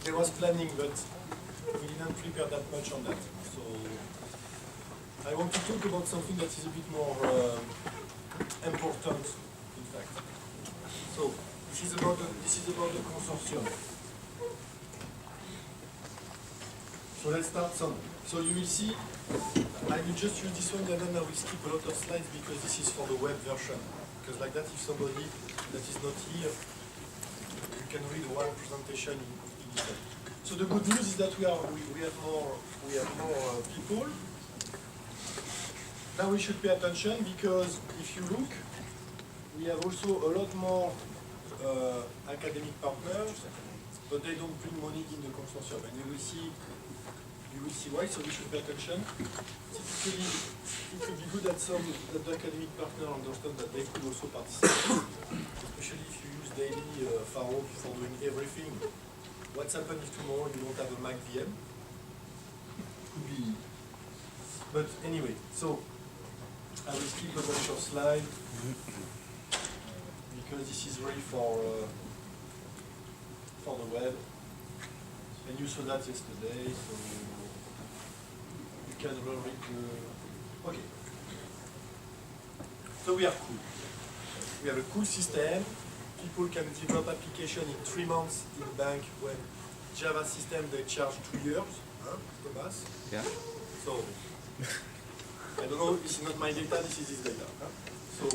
there was planning, but we didn't prepare that much on that. So I want to talk about something that is a bit more important, in fact. So this is about the consortium. So let's start some. So you will see, I will just use this one and then I will skip a lot of slides because this is for the web version. Because like that, if somebody that is not here, you can read one presentation in itself. So the good news is that we have more people. Now we should pay attention because if you look, we have also a lot more academic partners, but they don't bring money in the consortium, and you will see why. So we should pay attention. Typically, it would be good that the academic partner understand that they could also participate, especially if you use daily Faro for doing everything. What's happened if tomorrow you don't have a Mac VM? Could be. But anyway, so I will skip a bunch of slides because this is really for the web, and you saw that yesterday, so you can read the. Okay. So we are cool. We have a cool system. People can develop application in 3 months in bank when Java system they charge 2 years. Thomas? Yeah. So I don't know, this is not my data, this is his data. So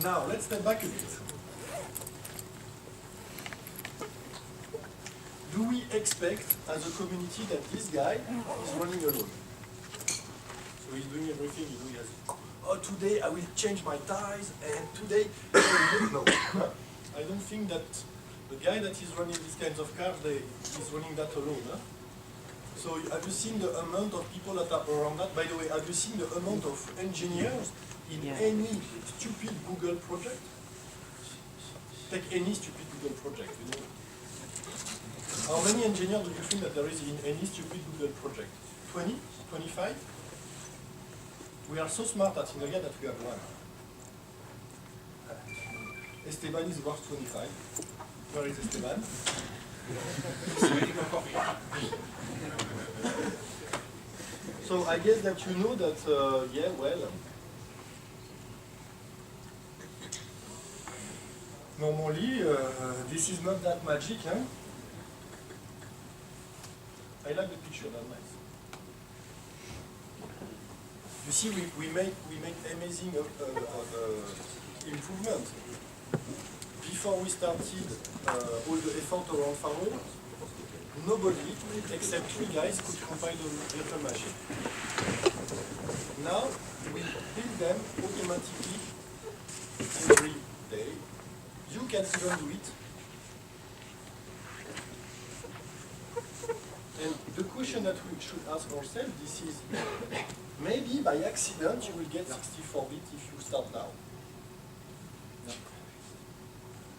now let's step back a bit. Do we expect as a community that this guy is running alone? So he's doing everything, he has, oh, today I will change my ties, and today, no. I don't think that the guy that is running these kinds of cars, is running that alone. Huh? So have you seen the amount of people that are around that? By the way, have you seen the amount of engineers in any stupid Google project? Take any stupid Google project, you know. How many engineers do you think that there is in any stupid Google project? 20? 25? We are so smart at Synergia that we have one. Esteban is worth 25. Where is Esteban? So I guess that you know that, yeah, well, normally this is not that magic, huh? I like the picture, that's nice. You see, we make amazing improvement. Before we started all the effort around Faro, nobody except 3 guys could compile the virtual machine. Now we build them automatically every day. You can even do it. And the question that we should ask ourselves, this is, maybe by accident you will get 64-bit if you start now. No.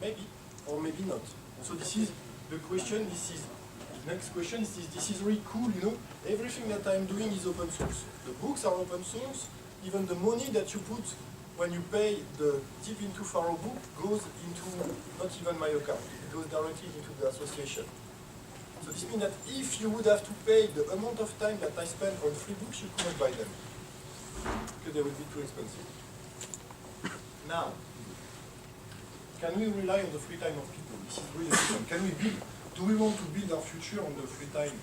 Maybe, or maybe not. So this is the question, the next question is this is really cool, you know, everything that I'm doing is open source. The books are open source, even the money that you put when you pay the Deep into Faro book goes into not even my account, it goes directly into the association. So this means that if you would have to pay the amount of time that I spend on free books, you couldn't buy them, because they would be too expensive. Now, can we rely on the free time of people? This is really important. Can we build? Do we want to build our future on the free time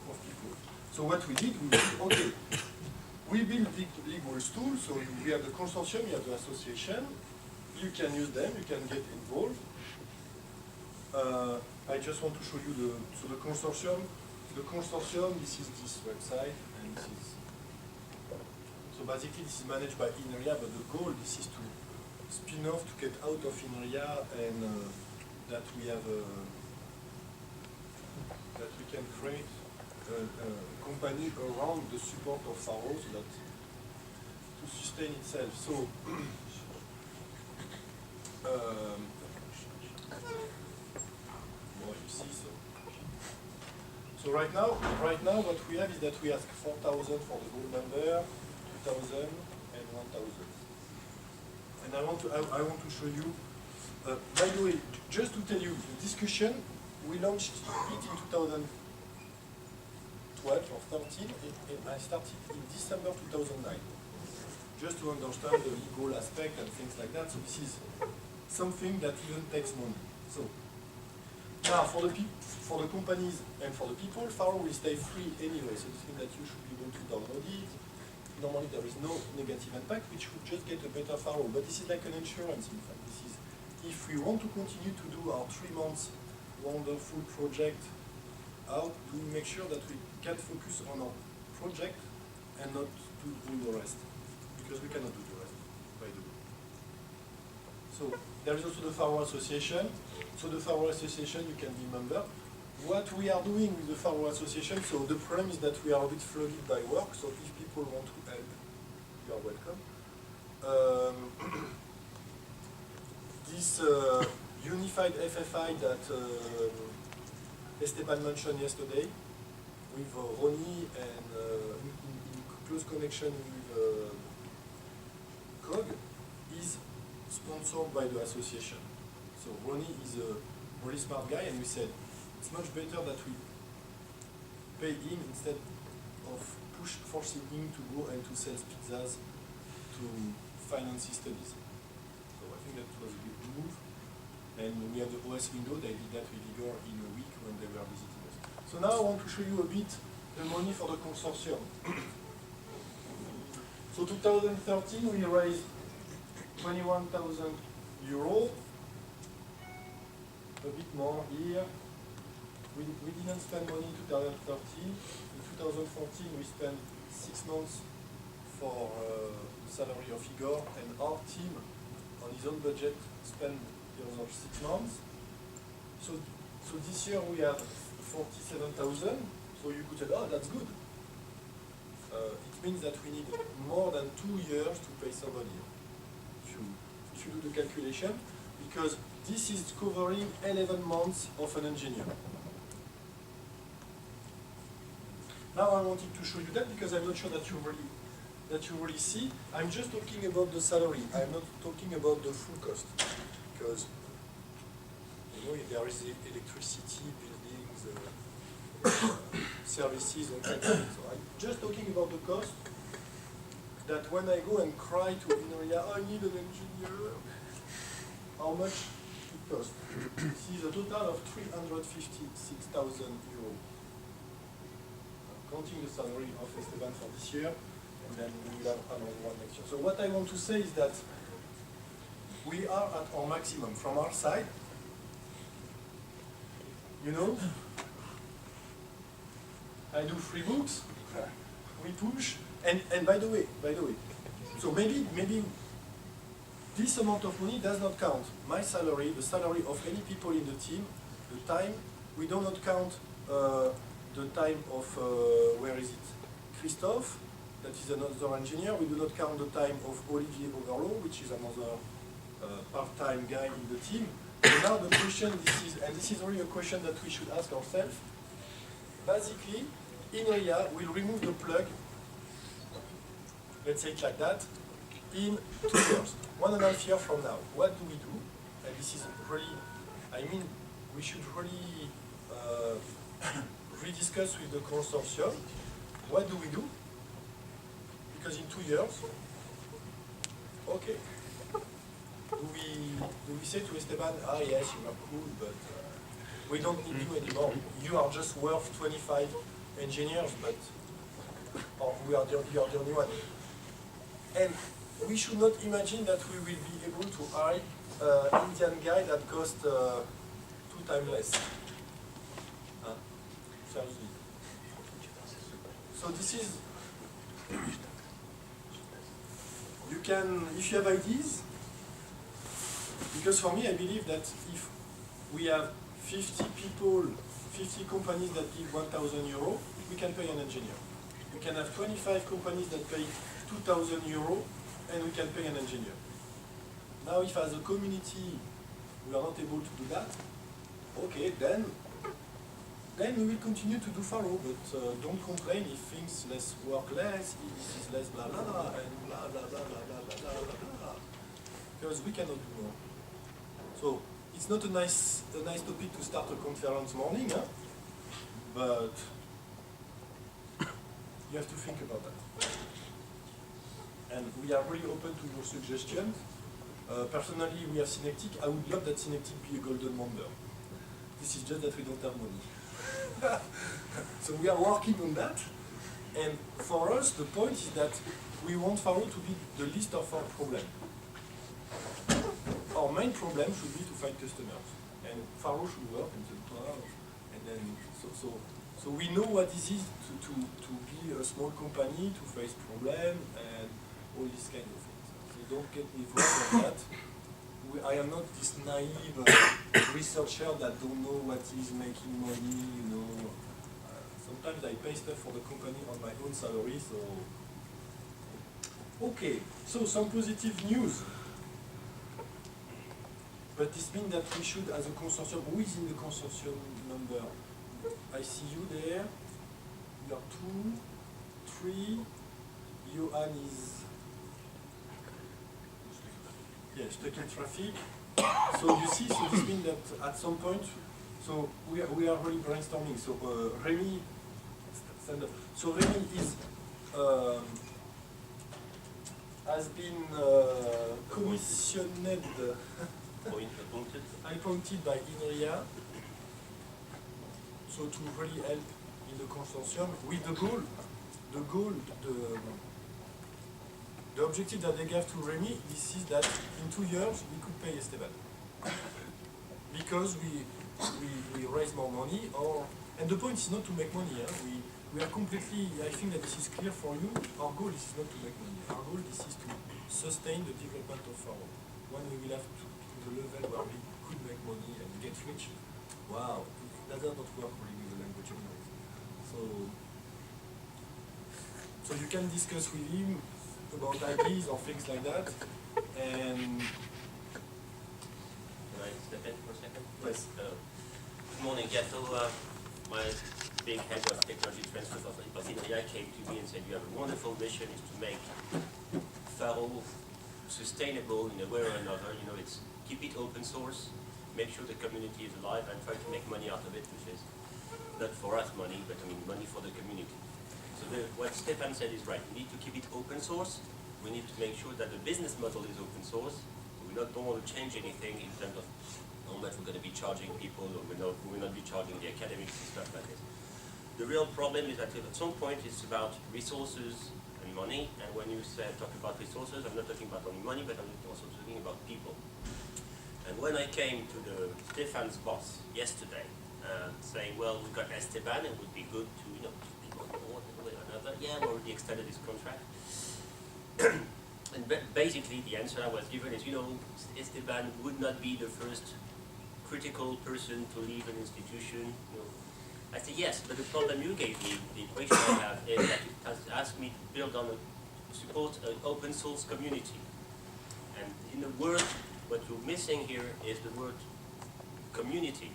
of people? So what we did, okay, we build legal tools. So we have the consortium, you have the association. You can use them. You can get involved. I just want to show you the consortium. The consortium. This is this website, and this is. So basically, this is managed by INRIA, but the goal this is to spin off, to get out of INRIA, and that we have that we can create a company around the support of Faro, so that to sustain itself. So well, you see, so right now what we have is that we ask 4,000 for the gold member, 2,000 and 1,000. And I want to show you. By the way, just to tell you, the discussion we launched it in 2012 or 13, and I started in December 2009. Just to understand the legal aspect and things like that. So this is something that even takes money. So now for the companies and for the people, Faro will stay free anyway. So this means that you should be able to download it. Normally there is no negative impact, which would just get a better Faro. But this is like an insurance, in fact. This is if we want to continue to do our 3 months wonderful project, how do we make sure that we can focus on our project and not to do the rest? Because we cannot do the rest, by the way. So there is also the Faro Association. So the Faro Association, you can be a member. What we are doing with the Faro Association, so the problem is that we are a bit flooded by work, so if people want to help, you are welcome. This unified FFI that Esteban mentioned yesterday, with Ronnie and in close connection with COG, is sponsored by the association. So Ronnie is a really smart guy, and we said, it's much better that we pay him instead of forcing him to go and to sell pizzas to finance his studies. So I think that was a good move. And we have the OS window, they did that with Igor in a week when they were visiting us. So now I want to show you a bit the money for the consortium. So 2013 we raised 21,000 euros, a bit more here. We didn't spend money in 2013. In 2014 we spent 6 months for the salary of Igor, and our team on his own budget spent the other 6 months. So this year we have 47,000, so you could say, oh, that's good. It means that we need more than 2 years to pay somebody. If you do the calculation, because this is covering 11 months of an engineer. Now I wanted to show you that because I'm not sure that you really see. I'm just talking about the salary. I'm not talking about the full cost, because you know there is electricity, buildings, services, all kinds of things. So I'm just talking about the cost. That when I go and cry to INRIA, I need an engineer, how much it costs? This is a total of 356,000 euros. Counting the salary of Esteban for this year, and then we will have another one next year. So what I want to say is that we are at our maximum from our side. You know, I do free books, we push, and by the way, so maybe this amount of money does not count my salary, the salary of any people in the team, the time. We do not count the time of, where is it, Christophe, that is another engineer. We do not count the time of Olivier Overlo, which is another part-time guy in the team. So now the question, this is really a question that we should ask ourselves. Basically, INRIA will remove the plug, let's say it like that, in 2 years, 1.5 years from now. What do we do? And this is really, I mean, we should really rediscuss with the consortium. What do we do? Because in 2 years, okay, do we say to Esteban, ah yes, you are cool, but we don't need you anymore. You are just worth 25 engineers, but or you're the only one. And we should not imagine that we will be able to hire an Indian guy that costs 2 times less. Seriously. So this is, you can, if you have ideas, because for me I believe that if we have 50 people, 50 companies that give 1,000 euros, we can pay an engineer. We can have 25 companies that pay 2,000 euros, and we can pay an engineer. Now, if as a community we are not able to do that, okay, then we will continue to do Faro, but don't complain if things work less, if this is less blah blah blah, and blah blah blah blah blah blah blah blah, because we cannot do more. So it's not a nice topic to start a conference morning, huh? But you have to think about that. And we are really open to your suggestions. Personally, we have Synectic. I would love that Synectic be a golden member. This is just that we don't have money. So we are working on that. And for us, the point is that we want Faro to be the least of our problem. Our main problem should be to find customers. And Faro should work in the cloud. And then, so we know what it is to be a small company, to face problems, and all these kind of things. So don't get me wrong on that. I am not this naive researcher that don't know what is making money, you know. Sometimes I pay stuff for the company on my own salary, so... Okay, so some positive news. But this means that we should, as a consortium, who is in the consortium number? I see you there. You are 2, 3. Johan is... Yeah, stuck in traffic. So you see, so this means that at some point, so we are really brainstorming. So Remy, stand up. So Remy is has been commissioned, appointed by INRIA, so to really help in the consortium with the objective that they gave to Remy. This is that in 2 years we could pay Esteban because we raise more money. And the point is not to make money. We are completely. I think that this is clear for you. Our goal is not to make money. Our goal is to sustain the development of Faro. When we will have to the level where we could make money and get rich, wow, that does not work really with the language anyway. So you can discuss with him about ideas or things like that. And can I step in for a second? Yes. Good morning. Yeah, so my big head of technology transfer of INRIA came to me and said, you have a wonderful mission, is to make Faro sustainable in a way or another. You know, it's keep it open source, make sure the community is alive, and try to make money out of it, which is not for us money, but I mean money for the community. So what Stefan said is right. We need to keep it open source. We need to make sure that the business model is open source. We don't want to change anything in terms of how much we're going to be charging people, or we will not be charging the academics and stuff like this. The real problem is that at some point it's about resources and money. And when you talk about resources, I'm not talking about only money, but I'm also talking about people. And when I came to Stefan's boss yesterday, saying, well, we've got Esteban, it would be good to, you know, keep on board one way or another. Yeah, we already extended his contract. And basically the answer I was given is, you know, Esteban would not be the first critical person to leave an institution. You know. I said, yes, but the problem you gave me, the equation I have, is that it has asked me to build on support an open source community. And in the word, what you're missing here is the word community.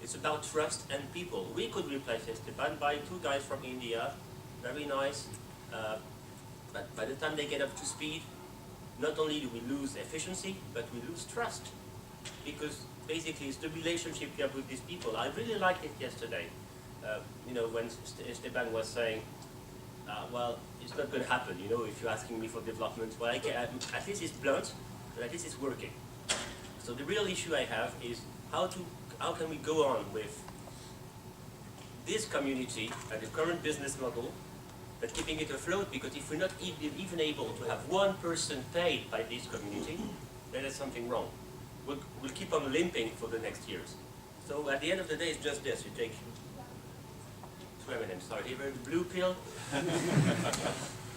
It's about trust and people. We could replace Esteban by 2 guys from India, very nice, but by the time they get up to speed, not only do we lose efficiency, but we lose trust. Because basically it's the relationship you have with these people. I really liked it yesterday. You know, when Esteban was saying, well, it's not going to happen, you know, if you're asking me for development. Well, at least it's blunt, but at least it's working. So the real issue I have is how can we go on with this community and the current business model, but keeping it afloat, because if we're not even able to have one person paid by this community, then there's something wrong. We'll keep on limping for the next years. So at the end of the day, it's just this. You take 2 M&Ms, sorry, either the blue pill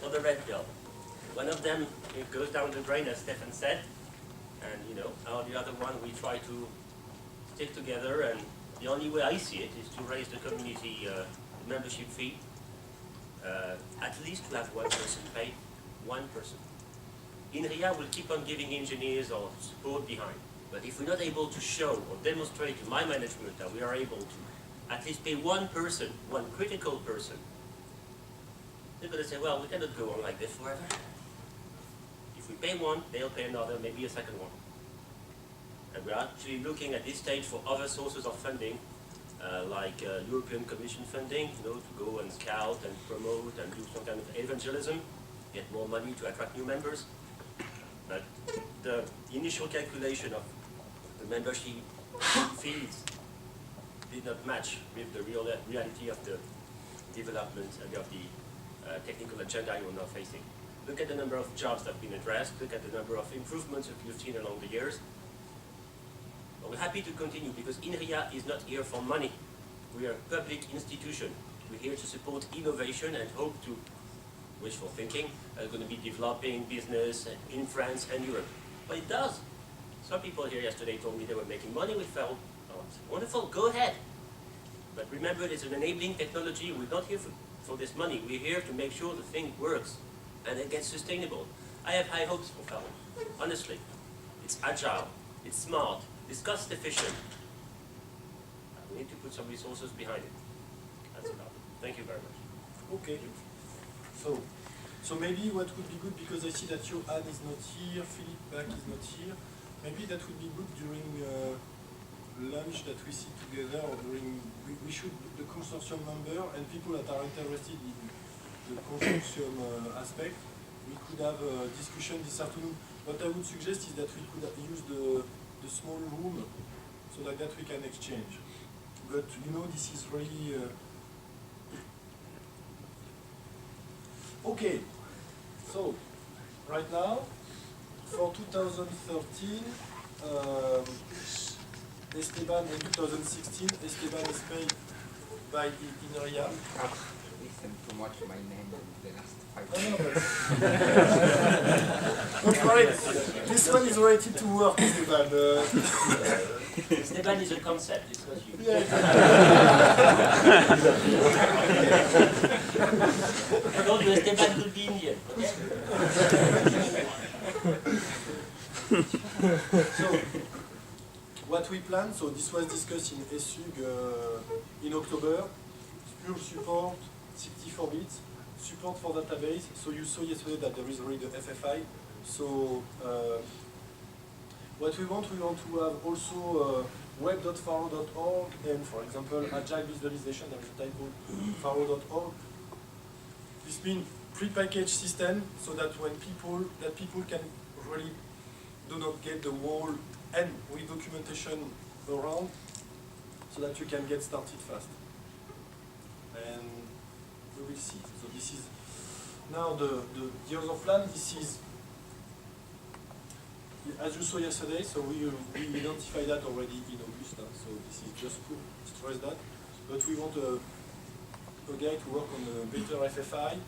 or the red pill. One of them, it goes down the drain, as Stefan said, and you know, the other one we try to stick together, and the only way I see it is to raise the community membership fee, at least to have one person paid, one person. INRIA will keep on giving engineers or support behind, but if we're not able to show or demonstrate to my management that we are able to at least pay one person, one critical person, they're going to say, well, we cannot go on like this forever. If we pay one, they'll pay another, maybe a second one. And we're actually looking at this stage for other sources of funding, like European Commission funding, to go and scout and promote and do some kind of evangelism, get more money to attract new members. But the initial calculation of the membership fees did not match with the reality of the development and of the technical agenda you're now facing. Look at the number of jobs that have been addressed, look at the number of improvements that you've seen along the years. But we're happy to continue because INRIA is not here for money. We are a public institution. We're here to support innovation and hope to, wishful thinking, going to be developing business in France and Europe. But it does. Some people here yesterday told me they were making money with Faro. Oh, wonderful, go ahead. But remember, it's an enabling technology. We're not here for this money. We're here to make sure the thing works and it gets sustainable. I have high hopes for Faro, honestly. It's agile, it's smart, it's cost efficient. We need to put some resources behind it. That's about it. Thank you very much. Okay. So maybe what would be good, because I see that Johan is not here, Philippe Bach is not here, maybe that would be good during lunch that we sit together, or during, we should, the consortium member and people that are interested in the consortium aspect, we could have a discussion this afternoon. What I would suggest is that we could use the small room so like that we can exchange. But this is really... Okay, so right now, for 2013, Esteban in 2016, Esteban is paid by INRIA. Listen too much my name in the last 5 years. Don't worry, this one is related to work, Esteban. Esteban is a concept, it's not you. Yeah. I told you Esteban will be Indian. So, what we plan, so this was discussed in ESUG in October, pure support, 64 bits, support for database. So you saw yesterday that there is already the FFI. So what we want to have also web.faro.org and, for example, agile visualization, there is a typo, faro.org. This means pre-packaged system so that when people can really do not get the wall and with documentation around so that you can get started fast. And we will see. So this is now the other plan. This is, as you saw yesterday, so we identified that already in August. So this is just to stress that. But we want a guy to work on a better FFI.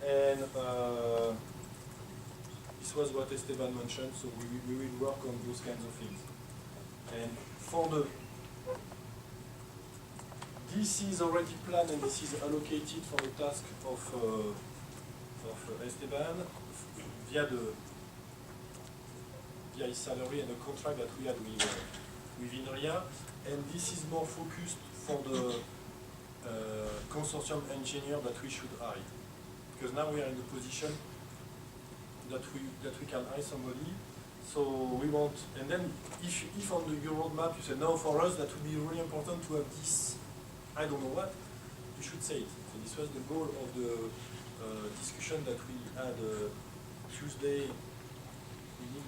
And this was what Esteban mentioned, so we will work on those kinds of things. And for this is already planned and this is allocated for the task of Esteban via his salary and the contract that we had with INRIA. And this is more focused for the consortium engineer that we should hire. Because now we are in the position that we can hire somebody. So we want, and then if on your roadmap you say no, for us that would be really important to have this, I don't know what, you should say it. So this was the goal of the discussion that we had Tuesday.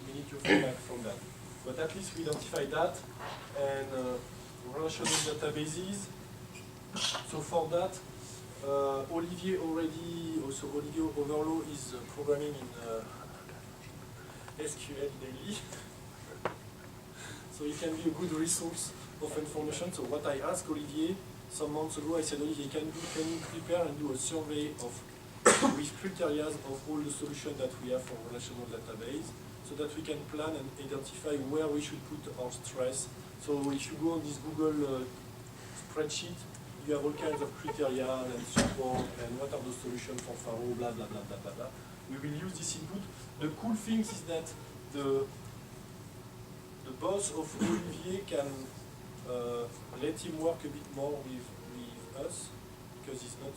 We need your feedback from that. But at least we identify that and relational databases. So for that, Olivier Overlo is programming in SQL daily. So it can be a good resource of information. So what I asked Olivier some months ago, I said, Olivier, can you prepare and do a survey with criteria of all the solutions that we have for relational database, so that we can plan and identify where we should put our stress. So if you go on this Google spreadsheet, you have all kinds of criteria and support and what are the solutions for Faro, blah, blah, blah, blah, blah, blah. We will use this input. The cool thing is that the boss of Olivier can let him work a bit more with us, because he's not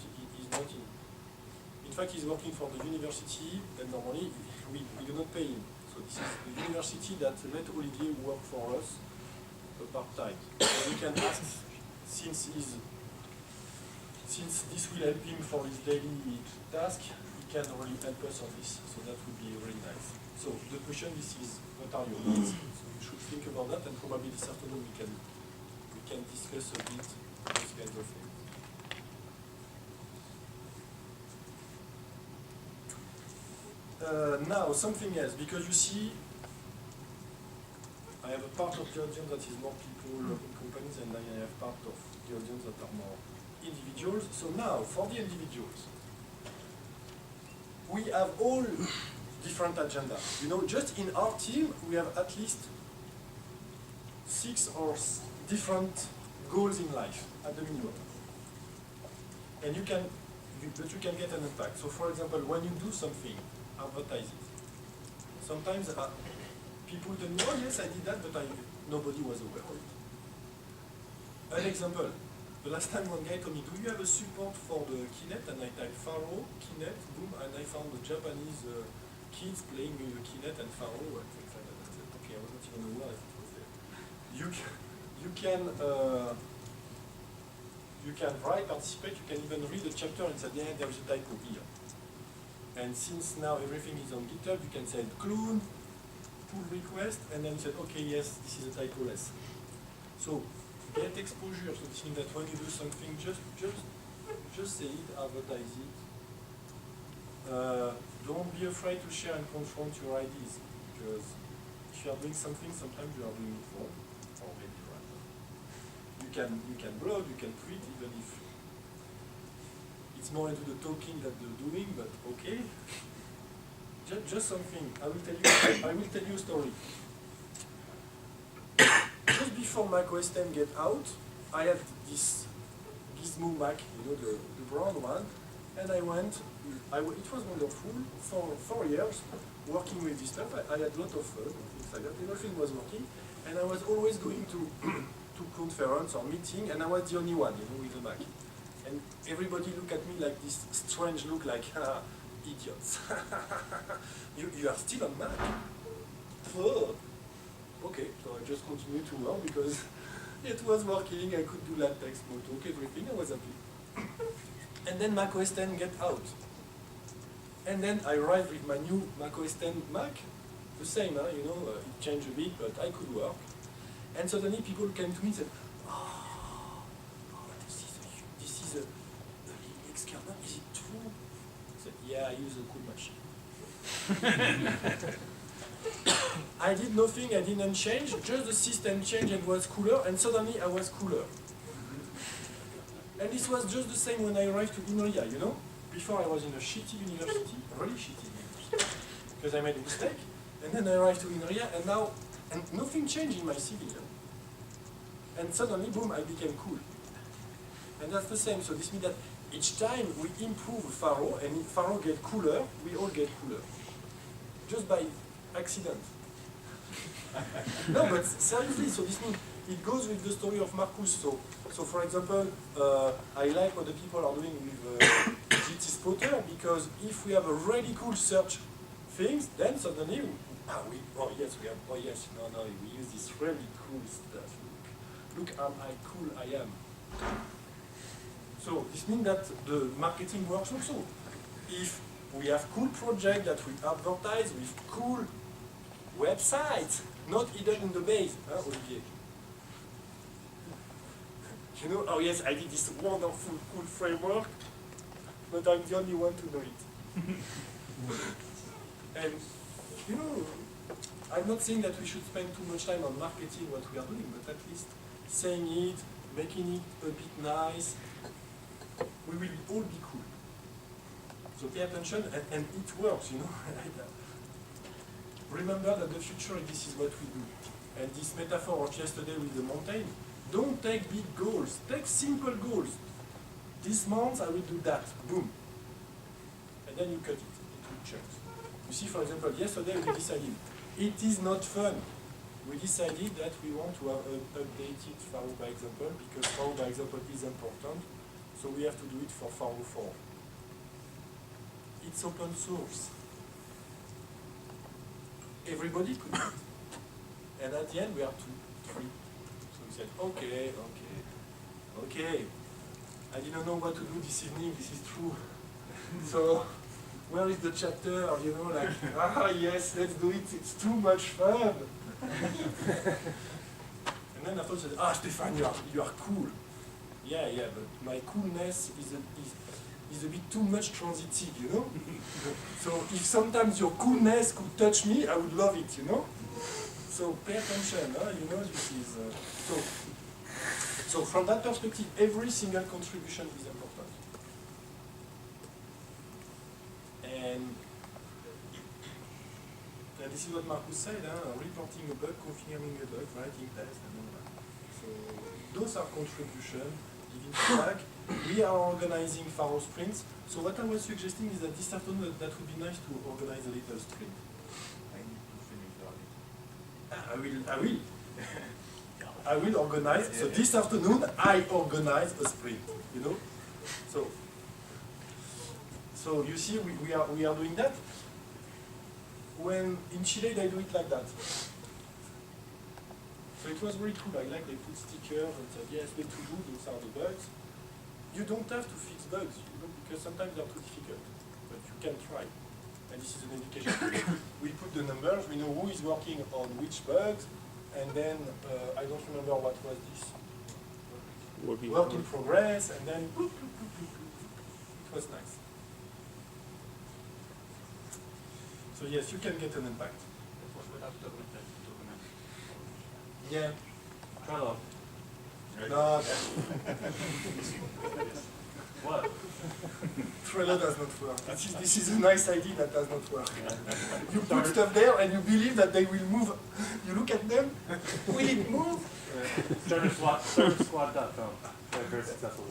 in fact he's working for the university, and normally we do not pay him. So So this is the university that let Olivier work for us part-time. So we can ask, since this will help him for his daily task, he can really help us on this. So that would be really nice. So the question is what are your needs? So you should think about that, and probably this afternoon we can discuss a bit those kinds of things. Now, something else, because you see, I have a part of the audience that is more people in companies, and I have part of the audience that are more individuals. So now, for the individuals, we have all different agendas. You know, just in our team, we have at least 6 or different goals in life, at the minimum. And you can get an impact. So for example, when you do something, advertise it. Sometimes people tell me, oh yes, I did that, but nobody was aware of it. An example, the last time one guy told me, do you have a support for the Kinect? And I typed Faro, Kinect, boom, and I found the Japanese kids playing with the Kinect and Faro and things like that. I said, okay, I was not even aware that it was there. You can write, participate, you can even read a chapter and say, yeah, there is a typo here. And since now everything is on GitHub, you can send clone, pull request, and then you said, okay, yes, this is a typo less. So get exposure. So this means that when you do something, just say it, advertise it. Don't be afraid to share and confront your ideas, because if you are doing something, sometimes you are doing it wrong, or maybe right. You can blog, you can tweet, even if it's more into the talking than the doing, but okay. Just something. I will tell you a story. Just before Mac OS X get out, I had this Gizmo Mac, you know, the brown one, and I went. It was wonderful for 4 years working with this stuff. I had a lot of fun, things like that. Everything was working, and I was always going to conference or meeting, and I was the only one, you know, with the Mac. And everybody looked at me like this strange look, like, idiots. you are still on Mac? Oh. Okay, so I just continued to work because it was working, I could do LaTeX, Motok, everything, I was happy. And then Mac OS X get out. And then I arrived with my new Mac OS X Mac, the same, you know, it changed a bit, but I could work. And suddenly people came to me and said, this is a Linux kernel, is it true? I said, yeah, I use a cool machine. I did nothing, I didn't change, just the system changed and was cooler, and suddenly I was cooler. And this was just the same when I arrived to INRIA, you know? Before I was in a shitty university, really shitty university, because I made a mistake, and then I arrived to INRIA, and now, nothing changed in my CV, you know? And suddenly, boom, I became cool. And that's the same, so this means that each time we improve Faro, and if Faro get cooler, we all get cooler. Just by accident. No, but seriously, so this means it goes with the story of Marcus. So for example, I like what the people are doing with GT Spotter, because if we have a really cool search things, then suddenly, we use this really cool stuff. Look how cool I am. So this means that the marketing works also. If we have cool projects that we advertise with cool websites, not hidden in the base, Olivier? You know, oh yes, I did this wonderful, cool framework, but I'm the only one to know it. And, you know, I'm not saying that we should spend too much time on marketing what we are doing, but at least saying it, making it a bit nice, we will all be cool. So pay attention, and it works, you know. Remember that the future, this is what we do. And this metaphor of yesterday with the mountain, don't take big goals, take simple goals. This month I will do that, boom. And then you cut it into chunks. You see, for example, yesterday we decided, it is not fun. We decided that we want to have an updated Faro by example, because Faro by example is important, so we have to do it for Faro 4. It's open source. everybody could do it. And at the end, we are 3. So we said, okay. I didn't know what to do this evening, this is true. So, where is the chapter? You know, like, yes, let's do it, it's too much fun. And then after I said, Stéphane, you are cool. Yeah, but my coolness is a bit too much transitive, you know? So if sometimes your coolness could touch me, I would love it, you know? So pay attention, you know, this is... So from that perspective, every single contribution is important. And this is what Marcus said, reporting a bug, confirming a bug, writing tests, and all that. So those are contributions, giving feedback. We are organizing Faro sprints. So what I was suggesting is that this afternoon that would be nice to organize a little sprint. I need to finish the audit. I will. I will organize. So this afternoon I organize a sprint. You know. So you see, we are doing that. When in Chile they do it like that. So it was really cool. I like they put stickers and said yes, the to do, those are the bugs. You don't have to fix bugs, you know, because sometimes they're too difficult. But you can try. And this is an education. We put the numbers, we know who is working on which bugs, and then I don't remember what was this. Work in progress, and then it was nice. So yes, you can get an impact. Yeah. Trello. No, What? Trello does not work. This is a nice idea that does not work. You put stuff there and you believe that they will move. You look at them, will it move? ServerSquad.com. Very successful.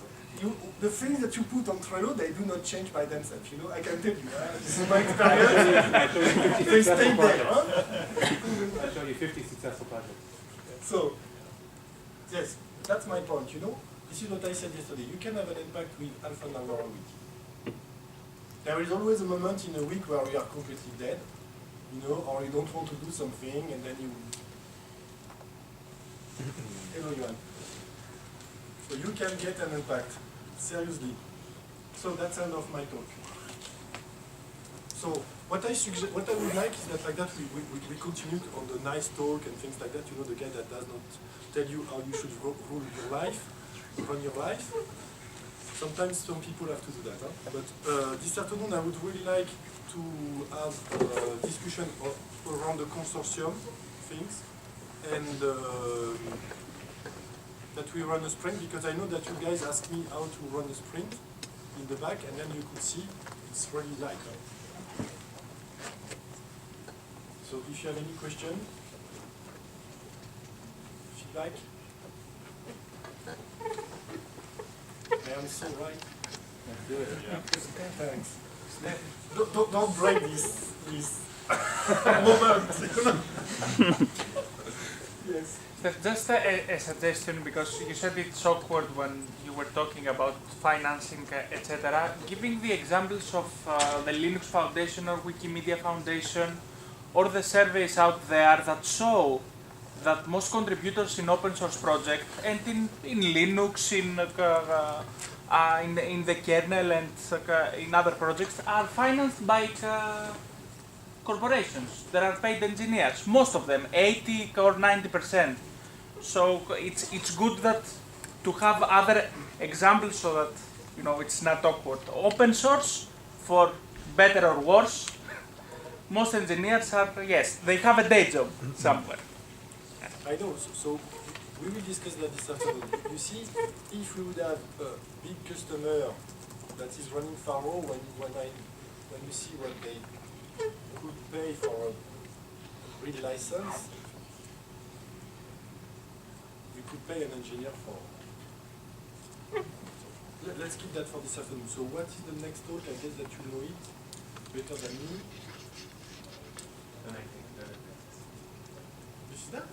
The things that you put on Trello, they do not change by themselves. You know, I can tell you. This is my experience. They stay there. I show you 50 successful projects. So, yes, that's my point. You know, this is what I said yesterday. You can have an impact with half an hour a week. There is always a moment in a week where you are completely dead, you know, or you don't want to do something, and then you. Hello, Johan. So you can get an impact, seriously. So that's the end of my talk. So what I would like is that like that we continue on the nice talk and things like that. You know, the guy that does not tell you how you should run your life. Sometimes some people have to do that. Huh? But this afternoon I would really like to have a discussion around the consortium things and that we run a sprint, because I know that you guys asked me how to run a sprint in the back, and then you could see it's really like. So if you have any question, feedback. I am so right. Let's do it. Yeah. Thanks. Don't break this moment. Yes. Just a suggestion, because you said it's awkward when you were talking about financing, etc. Giving the examples of the Linux Foundation or Wikimedia Foundation or the surveys out there that show that most contributors in open source project and in Linux, in the kernel and in other projects are financed by corporations. There are paid engineers, most of them, 80 or 90%. So it's good that to have other examples so that it's not awkward. Open source, for better or worse, most engineers are, yes, they have a day job somewhere. I know, so we will discuss that this afternoon. You see, if we would have a big customer that is running Faro, when you see what they could pay for a real license, we could pay an engineer for. So let's keep that for this afternoon. So what is the next talk? I guess that you know it better than me. Then I think that You see that?